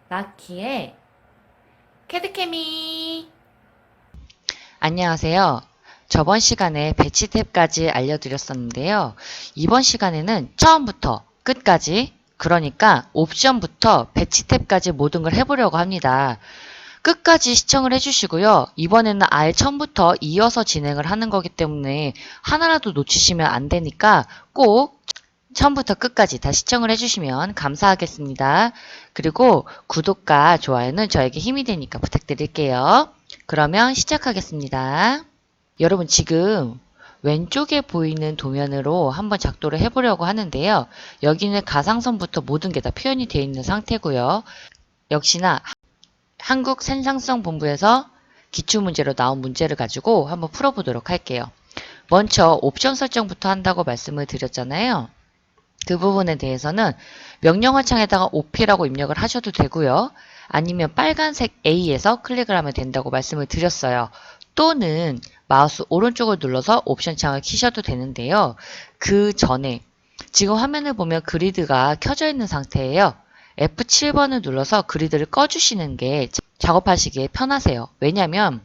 라키의 캐드케미. 안녕하세요. 저번 시간에 배치 탭까지 알려드렸었는데요. 이번 시간에는 처음부터 끝까지, 그러니까 옵션부터 배치 탭까지 모든 걸 해보려고 합니다. 끝까지 시청을 해주시고요. 이번에는 아예 처음부터 이어서 진행을 하는 거기 때문에 하나라도 놓치시면 안 되니까 꼭 처음부터 끝까지 다 시청을 해주시면 감사하겠습니다. 그리고 구독과 좋아요는 저에게 힘이 되니까 부탁드릴게요. 그러면 시작하겠습니다. 여러분 지금 왼쪽에 보이는 도면으로 한번 작도를 해보려고 하는데요. 여기는 가상선부터 모든 게 다 표현이 되어 있는 상태고요. 역시나 한국생산성본부에서 기출문제로 나온 문제를 가지고 한번 풀어보도록 할게요. 먼저 옵션 설정부터 한다고 말씀을 드렸잖아요. 그 부분에 대해서는 명령어 창에다가 OP라고 입력을 하셔도 되고요. 아니면 빨간색 A에서 클릭을 하면 된다고 말씀을 드렸어요. 또는 마우스 오른쪽을 눌러서 옵션 창을 키셔도 되는데요. 그 전에 지금 화면을 보면 그리드가 켜져 있는 상태예요. F7번을 눌러서 그리드를 꺼주시는 게 작업하시기에 편하세요. 왜냐하면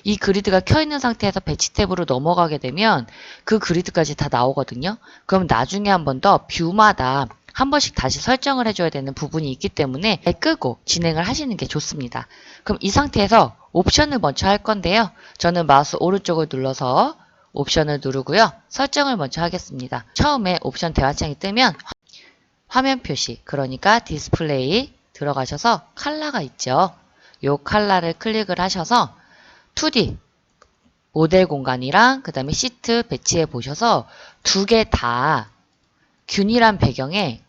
이 그리드가 켜있는 상태에서 배치 탭으로 넘어가게 되면 그 그리드까지 다 나오거든요. 그럼 나중에 한 번 더 뷰마다 한 번씩 다시 설정을 해줘야 되는 부분이 있기 때문에 끄고 진행을 하시는 게 좋습니다. 그럼 이 상태에서 옵션을 먼저 할 건데요. 저는 마우스 오른쪽을 눌러서 옵션을 누르고요. 설정을 먼저 하겠습니다. 처음에 옵션 대화창이 뜨면 화면 표시, 그러니까 디스플레이 들어가셔서 컬러가 있죠. 요 컬러를 클릭을 하셔서 2D 모델 공간이랑 그 다음에 시트 배치해 보셔서 두 개 다 균일한 배경에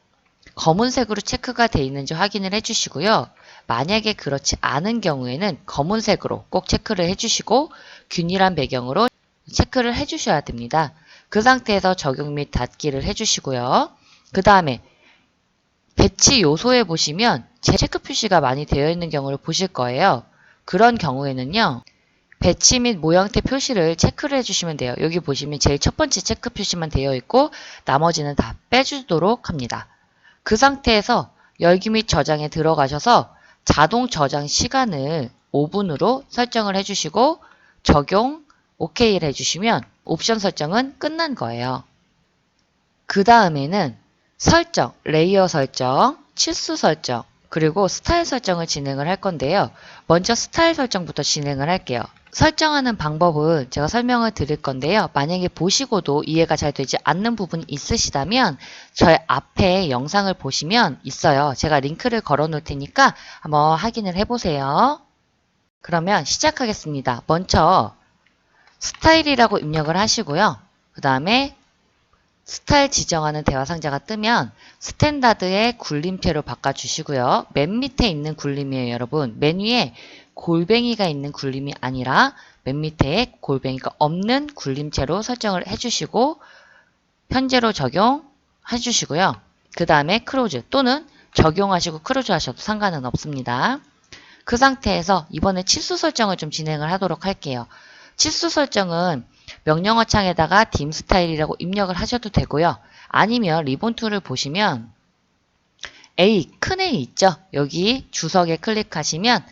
검은색으로 체크가 되어 있는지 확인을 해주시고요. 만약에 그렇지 않은 경우에는 검은색으로 꼭 체크를 해주시고 균일한 배경으로 체크를 해주셔야 됩니다. 그 상태에서 적용 및 닫기를 해주시고요. 그 다음에 배치 요소에 보시면 체크 표시가 많이 되어 있는 경우를 보실 거예요. 그런 경우에는요. 배치 및 모형태 표시를 체크를 해주시면 돼요. 여기 보시면 제일 첫 번째 체크 표시만 되어 있고 나머지는 다 빼주도록 합니다. 그 상태에서 열기 및 저장에 들어가셔서 자동 저장 시간을 5분으로 설정을 해주시고 적용 OK를 해주시면 옵션 설정은 끝난 거예요. 그 다음에는 설정, 레이어 설정, 치수 설정, 그리고 스타일 설정을 진행을 할 건데요. 먼저 스타일 설정부터 진행을 할게요. 설정하는 방법은 제가 설명을 드릴 건데요. 만약에 보시고도 이해가 잘 되지 않는 부분이 있으시다면 저의 앞에 영상을 보시면 있어요. 제가 링크를 걸어 놓을 테니까 한번 확인을 해보세요. 그러면 시작하겠습니다. 먼저 스타일이라고 입력을 하시고요. 그 다음에 스타일 지정하는 대화 상자가 뜨면 스탠다드의 굴림체로 바꿔주시고요. 맨 밑에 있는 굴림이에요, 여러분. 맨 위에 골뱅이가 있는 굴림이 아니라 맨 밑에 골뱅이가 없는 굴림체로 설정을 해주시고 현재로 적용해주시고요. 그 다음에 크로즈 또는 적용하시고 크로즈 하셔도 상관은 없습니다. 그 상태에서 이번에 치수 설정을 좀 진행을 하도록 할게요. 치수 설정은 명령어 창에다가 dim 스타일이라고 입력을 하셔도 되고요. 아니면 리본 툴을 보시면 A, 큰 A 있죠? 여기 주석에 클릭하시면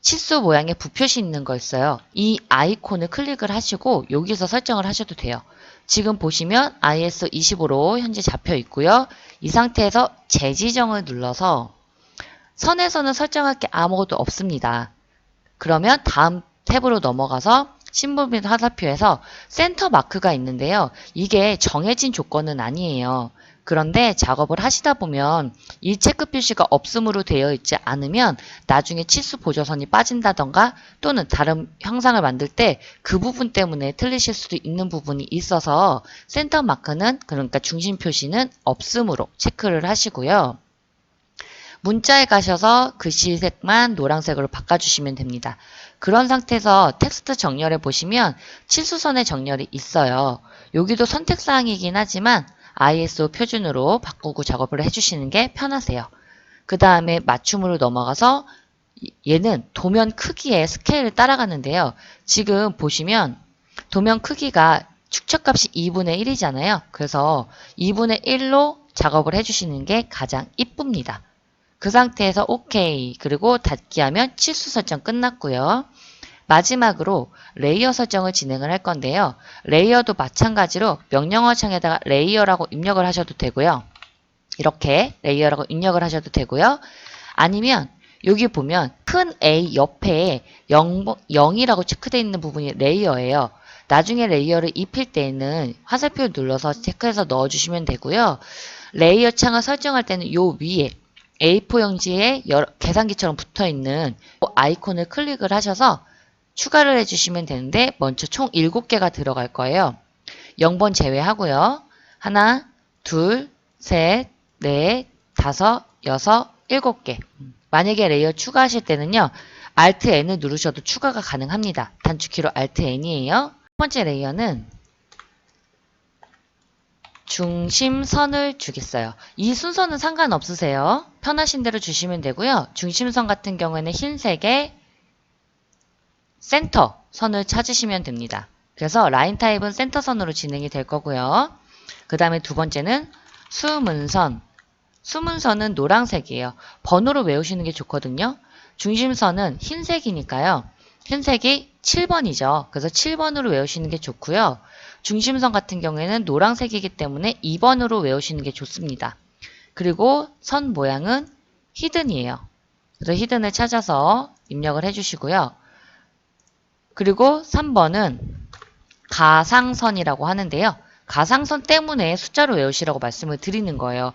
치수 모양의 부표시 있는 거 있어요. 이 아이콘을 클릭을 하시고 여기서 설정을 하셔도 돼요. 지금 보시면 IS25로 현재 잡혀 있고요. 이 상태에서 재지정을 눌러서 선에서는 설정할 게 아무것도 없습니다. 그러면 다음 탭으로 넘어가서 심볼 및 화살표에서 센터 마크가 있는데요. 이게 정해진 조건은 아니에요. 그런데 작업을 하시다 보면 이 체크 표시가 없음으로 되어 있지 않으면 나중에 치수 보조선이 빠진다던가 또는 다른 형상을 만들 때 그 부분 때문에 틀리실 수도 있는 부분이 있어서 센터 마크는 그러니까 중심 표시는 없음으로 체크를 하시고요. 문자에 가셔서 글씨색만 노란색으로 바꿔주시면 됩니다. 그런 상태에서 텍스트 정렬해 보시면 치수선의 정렬이 있어요. 여기도 선택사항이긴 하지만 ISO 표준으로 바꾸고 작업을 해주시는 게 편하세요. 그 다음에 맞춤으로 넘어가서 얘는 도면 크기의 스케일을 따라가는데요. 지금 보시면 도면 크기가 축척값이 2분의 1이잖아요. 그래서 2분의 1로 작업을 해주시는 게 가장 이쁩니다. 그 상태에서 OK 그리고 닫기 하면 치수 설정 끝났고요. 마지막으로 레이어 설정을 진행을 할 건데요. 레이어도 마찬가지로 명령어 창에다가 레이어라고 입력을 하셔도 되고요. 이렇게 레이어라고 입력을 하셔도 되고요. 아니면 여기 보면 큰 A 옆에 0이라고 체크되어 있는 부분이 레이어예요. 나중에 레이어를 입힐 때에는 화살표를 눌러서 체크해서 넣어주시면 되고요. 레이어 창을 설정할 때는 요 위에 A4 용지에 계산기처럼 붙어있는 아이콘을 클릭을 하셔서 추가를 해주시면 되는데 먼저 총 7개가 들어갈 거예요. 0번 제외하고요. 하나, 둘, 셋, 넷, 다섯, 여섯, 7개. 만약에 레이어 추가하실 때는요. Alt N을 누르셔도 추가가 가능합니다. 단축키로 Alt N이에요. 첫 번째 레이어는 중심선을 주겠어요. 이 순서는 상관없으세요. 편하신 대로 주시면 되고요. 중심선 같은 경우에는 흰색의 센터 선을 찾으시면 됩니다. 그래서 라인 타입은 센터 선으로 진행이 될 거고요. 그 다음에 두 번째는 수문선. 수문선은 노란색이에요. 번호로 외우시는 게 좋거든요. 중심선은 흰색이니까요. 흰색이 7번이죠. 그래서 7번으로 외우시는 게 좋고요. 중심선 같은 경우에는 노란색이기 때문에 2번으로 외우시는 게 좋습니다. 그리고 선 모양은 히든이에요. 그래서 히든을 찾아서 입력을 해주시고요. 그리고 3번은 가상선이라고 하는데요. 가상선 때문에 숫자로 외우시라고 말씀을 드리는 거예요.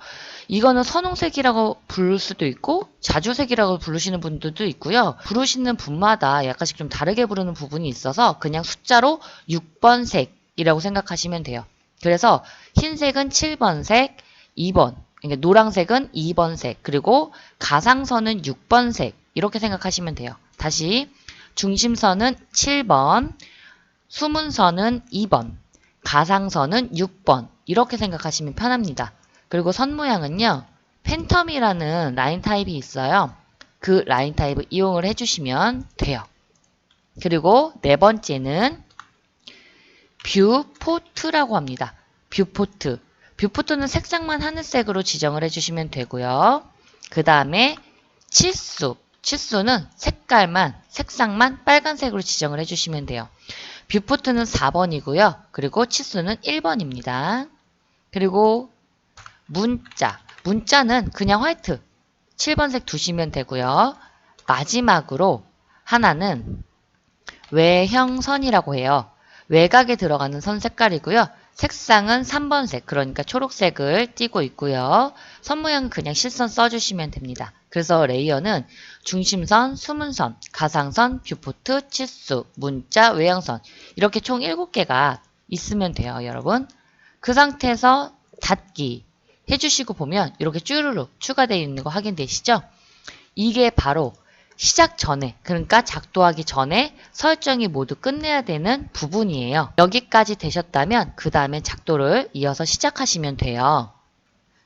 이거는 선홍색이라고 부를 수도 있고 자주색이라고 부르시는 분들도 있고요. 부르시는 분마다 약간씩 좀 다르게 부르는 부분이 있어서 그냥 숫자로 6번색이라고 생각하시면 돼요. 그래서 흰색은 7번색, 2번, 그러니까 노란색은 2번색, 그리고 가상선은 6번색 이렇게 생각하시면 돼요. 다시 중심선은 7번, 수문선은 2번, 가상선은 6번 이렇게 생각하시면 편합니다. 그리고 선 모양은요. 팬텀이라는 라인 타입이 있어요. 그 라인 타입을 이용을 해주시면 돼요. 그리고 네 번째는 뷰포트라고 합니다. 뷰포트. 뷰포트는 색상만 하늘색으로 지정을 해주시면 되고요. 그 다음에 치수. 치수는 색상만 빨간색으로 지정을 해주시면 돼요. 뷰포트는 4번이고요. 그리고 치수는 1번입니다. 그리고 문자는 그냥 화이트 7번색 두시면 되고요. 마지막으로 하나는 외형선이라고 해요. 외곽에 들어가는 선 색깔이고요. 색상은 3번색, 그러니까 초록색을 띠고 있고요. 선 모양은 그냥 실선 써주시면 됩니다. 그래서 레이어는 중심선, 수문선, 가상선, 뷰포트, 치수, 문자, 외형선 이렇게 총 7개가 있으면 돼요, 여러분. 그 상태에서 닫기 해주시고 보면 이렇게 쭈루룩 추가되어 있는 거 확인되시죠? 이게 바로 시작 전에, 그러니까 작동하기 전에 설정이 모두 끝내야 되는 부분이에요. 여기까지 되셨다면 그 다음에 작동을 이어서 시작하시면 돼요.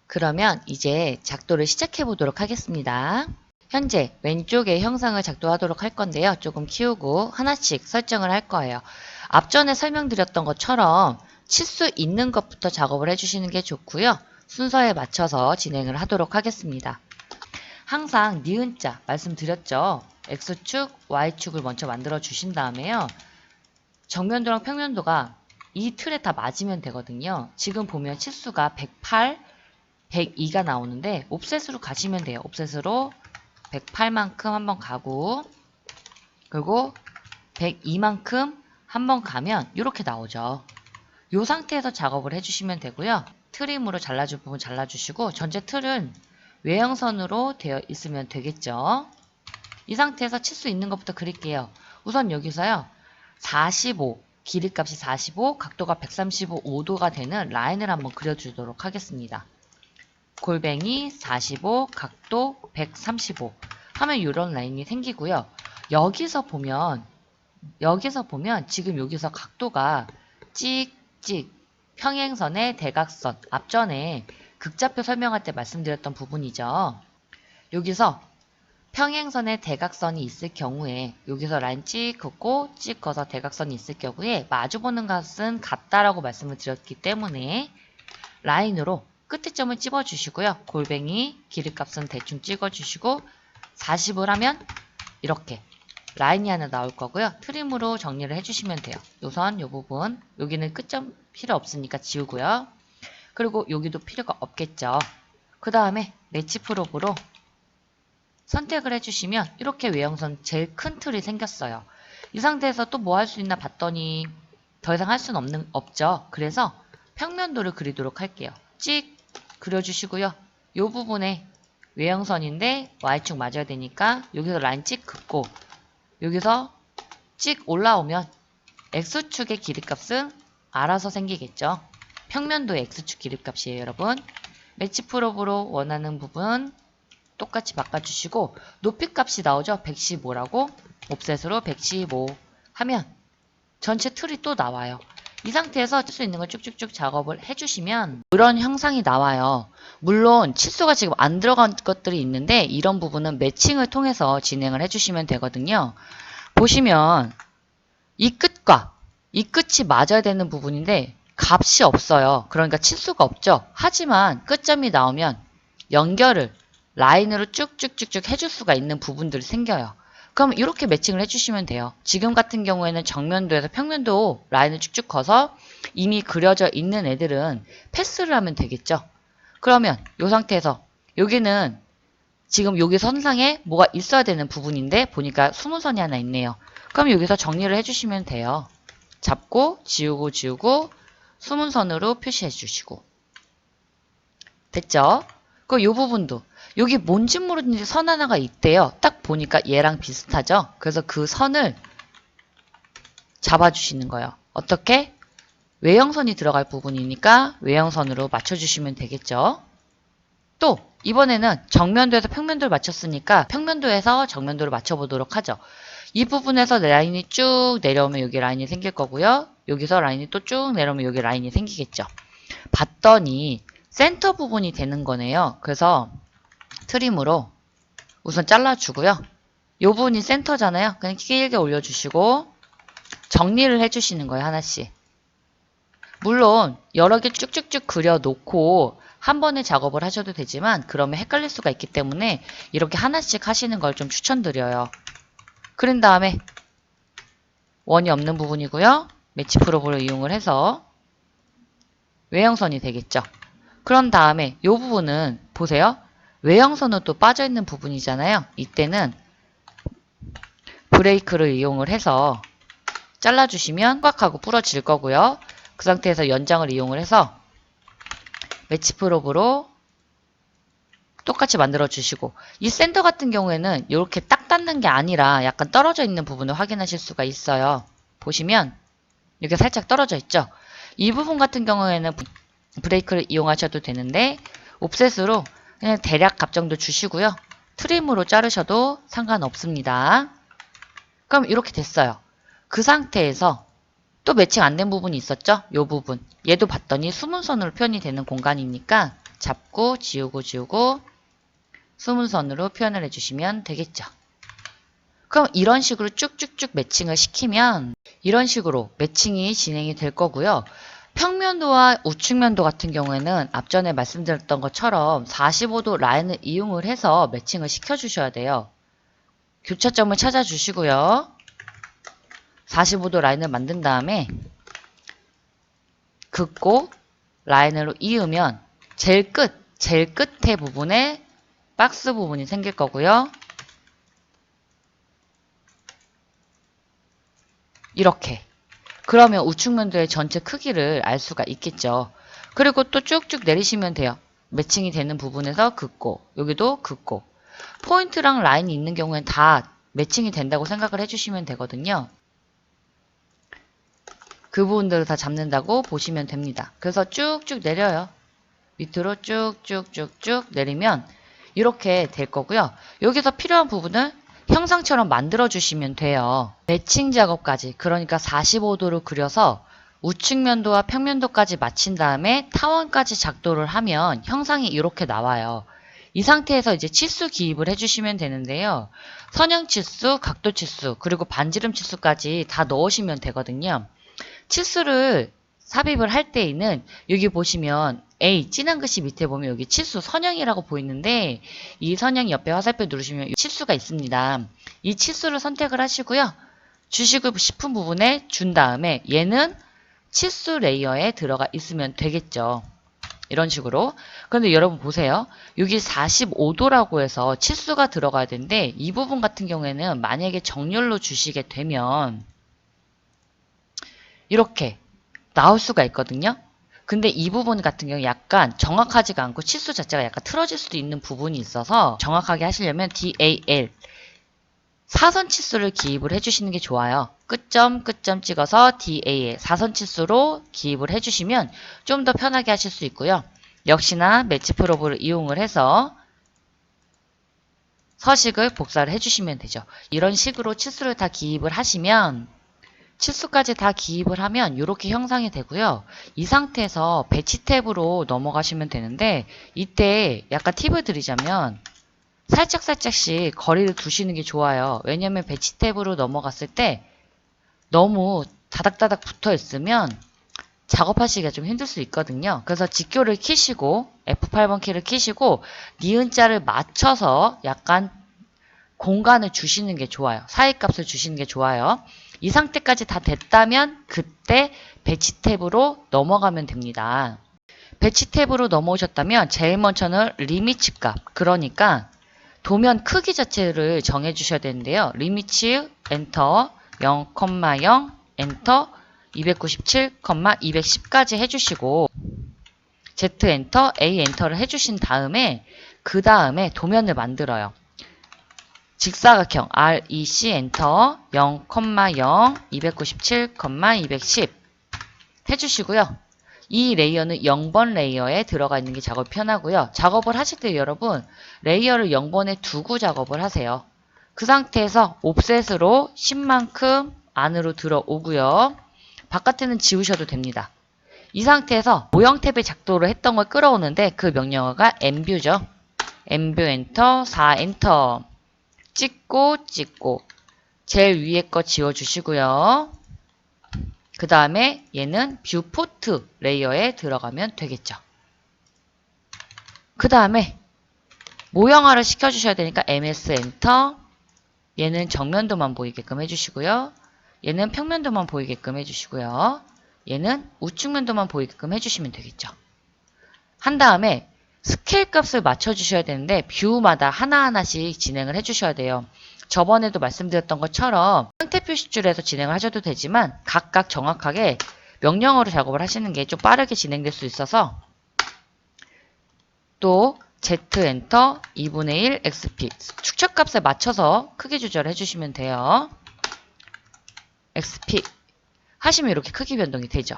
그러면 이제 작동을 시작해 보도록 하겠습니다. 현재 왼쪽에 형상을 작동하도록 할 건데요. 조금 키우고 하나씩 설정을 할 거예요. 앞전에 설명드렸던 것처럼 치수 있는 것부터 작업을 해주시는 게 좋고요. 순서에 맞춰서 진행을 하도록 하겠습니다. 항상 니은자 말씀드렸죠. X축, Y축을 먼저 만들어 주신 다음에요. 정면도랑 평면도가 이 틀에 다 맞으면 되거든요. 지금 보면 치수가 108, 102가 나오는데 옵셋으로 가시면 돼요. 옵셋으로 108만큼 한번 가고 그리고 102만큼 한번 가면 이렇게 나오죠. 이 상태에서 작업을 해주시면 되고요. 트림으로 잘라줄 부분 잘라주시고 전체 틀은 외형선으로 되어 있으면 되겠죠. 이 상태에서 치수 있는 것부터 그릴게요. 우선 여기서요. 45, 길이값이 45, 각도가 135도가 되는 라인을 한번 그려주도록 하겠습니다. 골뱅이 45, 각도 135 하면 이런 라인이 생기고요. 여기서 보면 지금 여기서 각도가 찍찍 평행선의 대각선 앞전에 극좌표 설명할 때 말씀드렸던 부분이죠. 여기서 평행선의 대각선이 있을 경우에 여기서 라인 찍 긋고 찍 긋어서 대각선이 있을 경우에 마주보는 것은 같다라고 말씀을 드렸기 때문에 라인으로 끝에 점을 찝어주시고요. 골뱅이 길이값은 대충 찍어주시고 40을 하면 이렇게 라인이 하나 나올 거고요. 트림으로 정리를 해주시면 돼요. 우선 이 부분, 여기는 끝점 필요 없으니까 지우고요. 그리고 여기도 필요가 없겠죠. 그 다음에 매치 프롭으로 선택을 해주시면 이렇게 외형선 제일 큰 틀이 생겼어요. 이 상태에서 또 뭐 할 수 있나 봤더니 더 이상 할 수는 없죠. 그래서 평면도를 그리도록 할게요. 찍 그려주시고요. 이 부분에 외형선인데 Y축 맞아야 되니까 여기서 라인 찍 긋고 여기서 찍 올라오면 X축의 길이값은 알아서 생기겠죠. 평면도의 X축 길이값이에요, 여러분. 매치 프롭으로 원하는 부분 똑같이 바꿔주시고 높이값이 나오죠. 115라고 옵셋으로 115 하면 전체 틀이 또 나와요. 이 상태에서 칠 수 있는 걸 쭉쭉쭉 작업을 해주시면 이런 형상이 나와요. 물론 치수가 지금 안 들어간 것들이 있는데 이런 부분은 매칭을 통해서 진행을 해주시면 되거든요. 보시면 이 끝과 이 끝이 맞아야 되는 부분인데 값이 없어요. 그러니까 치수가 없죠. 하지만 끝점이 나오면 연결을 라인으로 쭉쭉쭉쭉 해줄 수가 있는 부분들이 생겨요. 그럼 이렇게 매칭을 해주시면 돼요. 지금 같은 경우에는 정면도에서 평면도 라인을 쭉쭉 커서 이미 그려져 있는 애들은 패스를 하면 되겠죠. 그러면 이 상태에서 여기는 지금 여기 선상에 뭐가 있어야 되는 부분인데 보니까 숨은 선이 하나 있네요. 그럼 여기서 정리를 해주시면 돼요. 잡고 지우고 지우고 숨은 선으로 표시해 주시고 됐죠? 그 요 부분도 여기 뭔지 모르는데 선 하나가 있대요. 딱 보니까 얘랑 비슷하죠? 그래서 그 선을 잡아주시는 거예요. 어떻게? 외형선이 들어갈 부분이니까 외형선으로 맞춰주시면 되겠죠? 또 이번에는 정면도에서 평면도를 맞췄으니까 평면도에서 정면도를 맞춰보도록 하죠. 이 부분에서 라인이 쭉 내려오면 여기 라인이 생길 거고요. 여기서 라인이 또 쭉 내려오면 여기 라인이 생기겠죠. 봤더니 센터 부분이 되는 거네요. 그래서 트림으로 우선 잘라주고요. 이 부분이 센터잖아요. 그냥 길게 올려주시고 정리를 해주시는 거예요. 하나씩. 물론 여러 개 쭉쭉쭉 그려놓고 한 번에 작업을 하셔도 되지만 그러면 헷갈릴 수가 있기 때문에 이렇게 하나씩 하시는 걸 좀 추천드려요. 그런 다음에 원이 없는 부분이고요. 매치 프로브를 이용을 해서 외형선이 되겠죠. 그런 다음에 이 부분은 보세요. 외형선은 또 빠져있는 부분이잖아요. 이때는 브레이크를 이용을 해서 잘라주시면 꽉하고 부러질 거고요. 그 상태에서 연장을 이용을 해서 매치 프롭으로 똑같이 만들어 주시고 이 센터 같은 경우에는 이렇게 딱 닿는 게 아니라 약간 떨어져 있는 부분을 확인하실 수가 있어요. 보시면 이렇게 살짝 떨어져 있죠. 이 부분 같은 경우에는 브레이크를 이용하셔도 되는데 옵셋으로 그냥 대략 값 정도 주시고요. 트림으로 자르셔도 상관없습니다. 그럼 이렇게 됐어요. 그 상태에서 또 매칭 안 된 부분이 있었죠? 이 부분. 얘도 봤더니 숨은 선으로 표현이 되는 공간이니까 잡고 지우고 지우고 숨은 선으로 표현을 해주시면 되겠죠. 그럼 이런 식으로 쭉쭉쭉 매칭을 시키면 이런 식으로 매칭이 진행이 될 거고요. 평면도와 우측면도 같은 경우에는 앞전에 말씀드렸던 것처럼 45도 라인을 이용을 해서 매칭을 시켜주셔야 돼요. 교차점을 찾아주시고요. 45도 라인을 만든 다음에 긋고 라인으로 이으면 제일 끝에 부분에 박스 부분이 생길 거고요. 이렇게. 그러면 우측면도의 전체 크기를 알 수가 있겠죠. 그리고 또 쭉쭉 내리시면 돼요. 매칭이 되는 부분에서 긋고 여기도 긋고 포인트랑 라인이 있는 경우엔 다 매칭이 된다고 생각을 해주시면 되거든요. 그 부분들을 다 잡는다고 보시면 됩니다. 그래서 쭉쭉 내려요. 밑으로 쭉쭉쭉쭉 내리면 이렇게 될 거고요. 여기서 필요한 부분을 형상처럼 만들어 주시면 돼요. 매칭 작업까지, 그러니까 45도로 그려서 우측면도와 평면도까지 마친 다음에 타원까지 작도를 하면 형상이 이렇게 나와요. 이 상태에서 이제 치수 기입을 해주시면 되는데요. 선형 치수, 각도 치수, 그리고 반지름 치수까지 다 넣으시면 되거든요. 치수를 삽입을 할 때에는 여기 보시면 A, 진한 글씨 밑에 보면 여기 치수 선형이라고 보이는데 이 선형 옆에 화살표 누르시면 치수가 있습니다. 이 치수를 선택을 하시고요. 주시고 싶은 부분에 준 다음에 얘는 치수 레이어에 들어가 있으면 되겠죠. 이런 식으로. 그런데 여러분 보세요. 여기 45도라고 해서 치수가 들어가야 되는데 이 부분 같은 경우에는 만약에 정렬로 주시게 되면 이렇게 나올 수가 있거든요. 근데 이 부분 같은 경우 약간 정확하지가 않고 치수 자체가 약간 틀어질 수도 있는 부분이 있어서 정확하게 하시려면 DAL 사선 치수를 기입을 해주시는 게 좋아요. 끝점 끝점 찍어서 DAL 사선 치수로 기입을 해주시면 좀 더 편하게 하실 수 있고요. 역시나 매치 프로브를 이용을 해서 서식을 복사를 해주시면 되죠. 이런 식으로 치수를 다 기입을 하시면 치수까지 다 기입을 하면 이렇게 형성이 되고요. 이 상태에서 배치 탭으로 넘어가시면 되는데 이때 약간 팁을 드리자면 살짝씩 거리를 두시는 게 좋아요. 왜냐면 배치 탭으로 넘어갔을 때 너무 다닥다닥 붙어 있으면 작업하시기가 좀 힘들 수 있거든요. 그래서 직교를 키시고 F8번 키를 키시고 니은자를 맞춰서 약간 공간을 주시는 게 좋아요. 사이값을 주시는 게 좋아요. 이 상태까지 다 됐다면 그때 배치 탭으로 넘어가면 됩니다. 배치 탭으로 넘어오셨다면 제일 먼저는 리미츠 값, 그러니까 도면 크기 자체를 정해 주셔야 되는데요. 리미츠 엔터 0,0 엔터 297,210까지 해주시고 Z 엔터 A 엔터를 해주신 다음에 그 다음에 도면을 만들어요. 직사각형 REC 엔터 0,0 297,210 해주시고요. 이 레이어는 0번 레이어에 들어가 있는 게 작업이 편하고요. 작업을 하실 때 여러분 레이어를 0번에 두고 작업을 하세요. 그 상태에서 옵셋으로 10만큼 안으로 들어오고요. 바깥에는 지우셔도 됩니다. 이 상태에서 모형 탭의 작도를 했던 걸 끌어오는데 그 명령어가 N뷰죠. N뷰 엔터 4 엔터 찍고 제일 위에 거 지워주시고요. 그 다음에 얘는 뷰 포트 레이어에 들어가면 되겠죠. 그 다음에 모형화를 시켜주셔야 되니까 MS 엔터 얘는 정면도만 보이게끔 해주시고요. 얘는 평면도만 보이게끔 해주시고요. 얘는 우측면도만 보이게끔 해주시면 되겠죠. 한 다음에 스케일 값을 맞춰주셔야 되는데 뷰마다 하나하나씩 진행을 해주셔야 돼요. 저번에도 말씀드렸던 것처럼 상태 표시줄에서 진행을 하셔도 되지만 각각 정확하게 명령어로 작업을 하시는 게 좀 빠르게 진행될 수 있어서 또 Z 엔터 2분의 1 XP 축척값에 맞춰서 크기 조절을 해주시면 돼요. XP 하시면 이렇게 크기 변동이 되죠.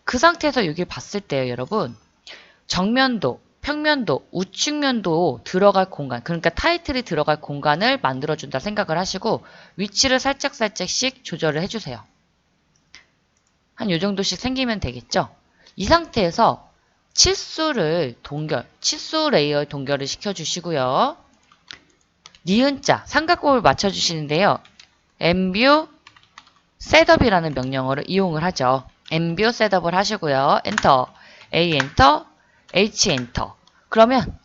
그 상태에서 여기 봤을 때요, 여러분 정면도, 평면도, 우측면도 들어갈 공간, 그러니까 타이틀이 들어갈 공간을 만들어준다 생각을 하시고 위치를 살짝씩 조절을 해주세요. 한 요 정도씩 생기면 되겠죠. 이 상태에서 치수 레이어 동결을 시켜주시고요. 니은자, 삼각곱을 맞춰주시는데요. N뷰 셋업이라는 명령어를 이용을 하죠. N뷰 셋업을 하시고요. 엔터, A 엔터, H 엔터. 그러면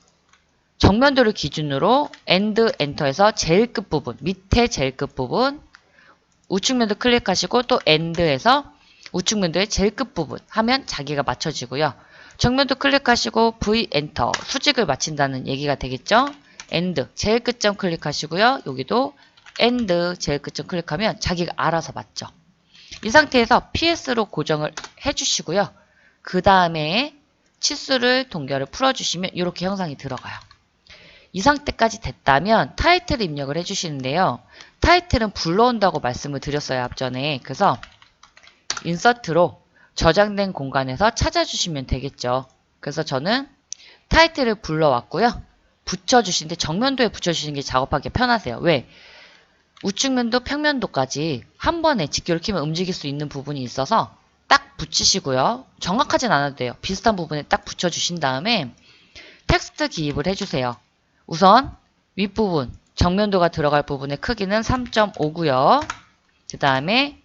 정면도를 기준으로 AND 엔터에서 제일 끝부분, 밑에 제일 끝부분, 우측면도 클릭하시고 또 AND에서 우측면도의 제일 끝부분 하면 자기가 맞춰지고요. 정면도 클릭하시고 V 엔터, 수직을 맞춘다는 얘기가 되겠죠. AND 제일 끝점 클릭하시고요. 여기도 AND 제일 끝점 클릭하면 자기가 알아서 맞죠. 이 상태에서 PS로 고정을 해주시고요. 그 다음에 치수를 동결을 풀어주시면 이렇게 형상이 들어가요. 이 상태까지 됐다면 타이틀을 입력을 해주시는데요. 타이틀은 불러온다고 말씀을 드렸어요, 앞전에. 그래서 인서트로 저장된 공간에서 찾아주시면 되겠죠. 그래서 저는 타이틀을 불러왔고요. 붙여주시는데 정면도에 붙여주시는 게 작업하기 편하세요. 왜? 우측면도, 평면도까지 한 번에 직교를 키면 움직일 수 있는 부분이 있어서 딱 붙이시고요. 정확하진 않아도 돼요. 비슷한 부분에 딱 붙여주신 다음에 텍스트 기입을 해주세요. 우선 윗부분, 정면도가 들어갈 부분의 크기는 3.5고요. 그 다음에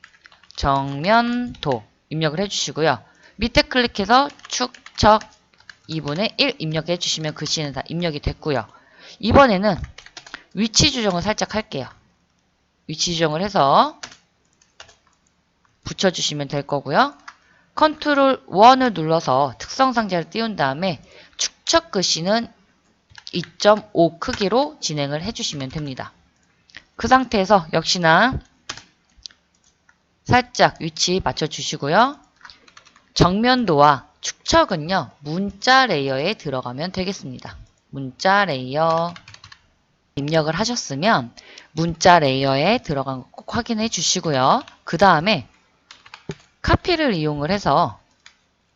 정면도 입력을 해주시고요. 밑에 클릭해서 축척 2분의 1 입력해 주시면 글씨는 다 입력이 됐고요. 이번에는 위치 조정을 살짝 할게요. 위치 조정을 해서 붙여주시면 될 거고요. 컨트롤 1을 눌러서 특성 상자를 띄운 다음에 축척 글씨는 2.5 크기로 진행을 해주시면 됩니다. 그 상태에서 역시나 살짝 위치 맞춰주시고요. 정면도와 축척은요, 문자 레이어에 들어가면 되겠습니다. 문자 레이어 입력을 하셨으면 문자 레이어에 들어간 거 꼭 확인해 주시고요. 그 다음에 카피를 이용을 해서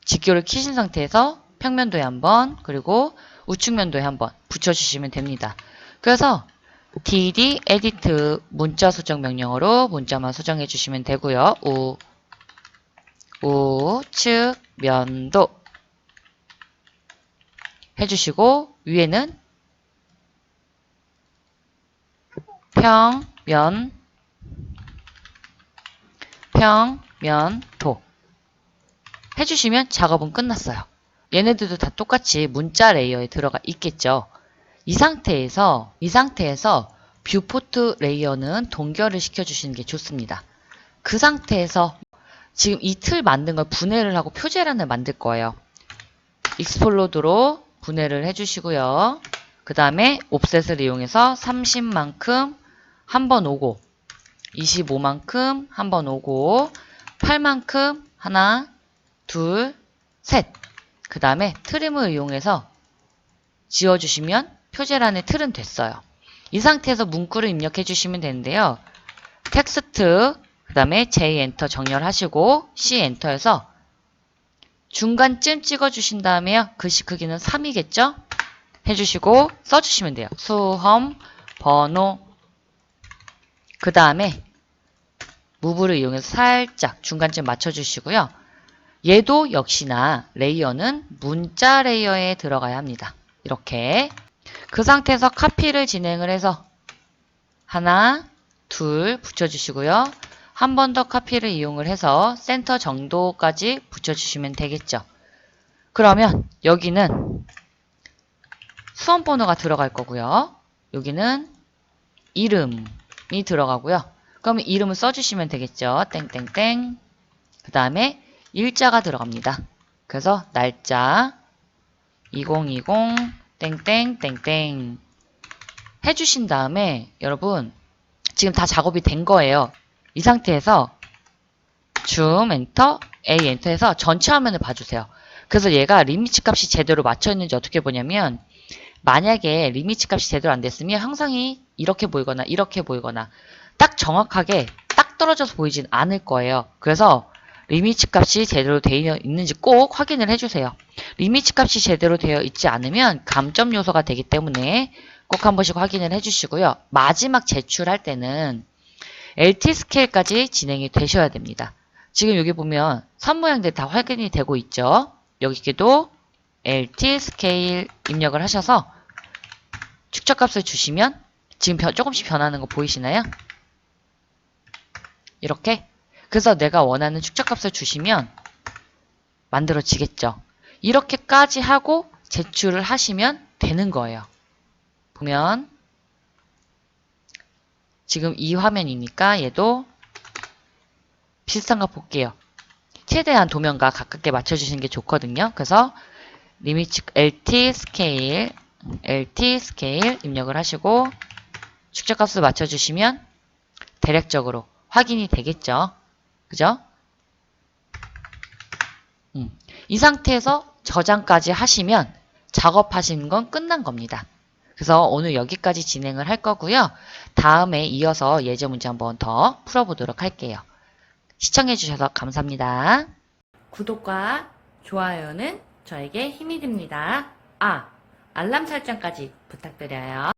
직교를 키신 상태에서 평면도에 한번 그리고 우측면도에 한번 붙여주시면 됩니다. 그래서 dd edit 문자 수정 명령어로 문자만 수정해 주시면 되고요. 우측면도 해주시고 위에는 평면도 해주시면 작업은 끝났어요. 얘네들도 다 똑같이 문자 레이어에 들어가 있겠죠. 이 상태에서 뷰포트 레이어는 동결을 시켜주시는 게 좋습니다. 그 상태에서 지금 이 틀 만든 걸 분해를 하고 표제란을 만들 거예요. 익스플로드로 분해를 해주시고요. 그 다음에 옵셋을 이용해서 30만큼 한번 오고 25만큼 한번 오고 8만큼 하나 둘 셋 그 다음에 트림을 이용해서 지워주시면 표제란의 틀은 됐어요. 이 상태에서 문구를 입력해 주시면 되는데요. 텍스트 그 다음에 J 엔터 정렬하시고 C 엔터에서 중간쯤 찍어주신 다음에요. 글씨 크기는 3이겠죠? 해주시고 써주시면 돼요. 수험 번호 그 다음에 무브를 이용해서 살짝 중간쯤 맞춰주시고요. 얘도 역시나 레이어는 문자 레이어에 들어가야 합니다. 이렇게 그 상태에서 카피를 진행을 해서 하나, 둘 붙여주시고요. 한 번 더 카피를 이용을 해서 센터 정도까지 붙여주시면 되겠죠. 그러면 여기는 수험 번호가 들어갈 거고요. 여기는 이름이 들어가고요. 그러면 이름을 써주시면 되겠죠. 땡땡땡 그 다음에 일자가 들어갑니다. 그래서 날짜 2020 땡땡땡땡 해주신 다음에 여러분 지금 다 작업이 된 거예요. 이 상태에서 줌 엔터 A 엔터해서 전체 화면을 봐주세요. 그래서 얘가 리미츠 값이 제대로 맞춰 있는지 어떻게 보냐면 만약에 리미츠 값이 제대로 안 됐으면 형상이 이렇게 보이거나 이렇게 보이거나 딱 정확하게 딱 떨어져서 보이진 않을 거예요. 그래서 리미츠 값이 제대로 되어 있는지 꼭 확인을 해주세요. 리미츠 값이 제대로 되어 있지 않으면 감점 요소가 되기 때문에 꼭 한 번씩 확인을 해주시고요. 마지막 제출할 때는 LT 스케일까지 진행이 되셔야 됩니다. 지금 여기 보면 선 모양들 다 확인이 되고 있죠. 여기도 LT 스케일 입력을 하셔서 축척값을 주시면 지금 조금씩 변하는 거 보이시나요? 이렇게 그래서 내가 원하는 축척값을 주시면 만들어지겠죠. 이렇게까지 하고 제출을 하시면 되는 거예요. 보면 지금 이 화면이니까 얘도 비슷한 거 볼게요. 최대한 도면과 가깝게 맞춰주시는 게 좋거든요. 그래서 리미츠 LT 스케일 입력을 하시고 축척값을 맞춰주시면 대략적으로 확인이 되겠죠. 그죠? 이 상태에서 저장까지 하시면 작업하시는 건 끝난 겁니다. 그래서 오늘 여기까지 진행을 할 거고요. 다음에 이어서 예제 문제 한번 더 풀어보도록 할게요. 시청해주셔서 감사합니다. 구독과 좋아요는 저에게 힘이 됩니다. 알람 설정까지 부탁드려요.